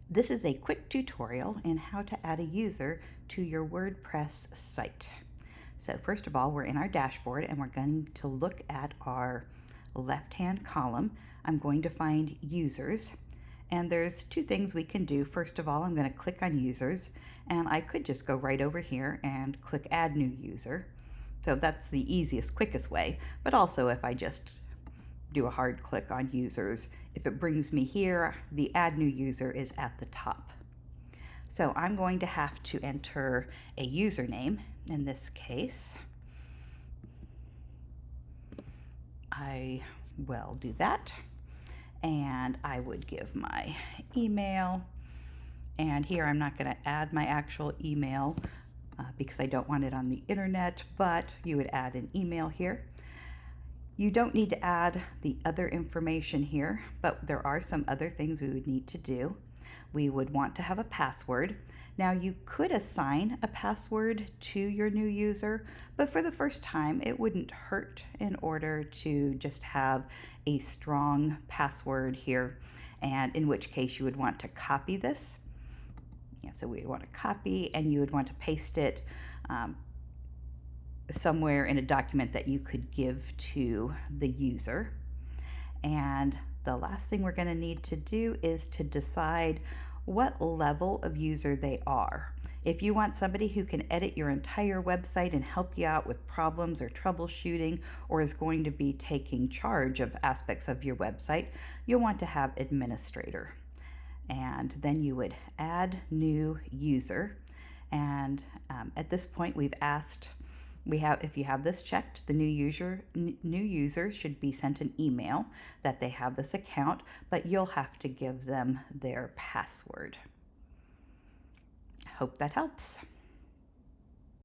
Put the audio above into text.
This is a quick tutorial in how to add a user to your WordPress site. So first of all, we're in our dashboard and we're going to look at our left-hand column. I'm going to find users, and there's two things we can do. First of all, I'm going to click on users, and I could just go right over here and click add new user. So that's the easiest, quickest way, but also if I just do a hard click on users, if it brings me here, the add new user is at the top. So I'm going to have to enter a username. In this case, I will do that, and I would give my email, and here I'm not going to add my actual email because I don't want it on the internet, but you would add an email here. You don't need to add the other information here, but there are some other things we would need to do. We would want to have a password. Now you could assign a password to your new user, but for the first time it wouldn't hurt in order to just have a strong password here, and in which case you would want to copy this. So we would want to copy, and you would want to paste it somewhere in a document that you could give to the user. And the last thing we're going to need to do is to decide what level of user they are. If you want somebody who can edit your entire website and help you out with problems or troubleshooting, or is going to be taking charge of aspects of your website, you'll want to have administrator. And then you would add new user. And at this point we've asked, if you have this checked, the new user should be sent an email that they have this account, but you'll have to give them their password. Hope that helps.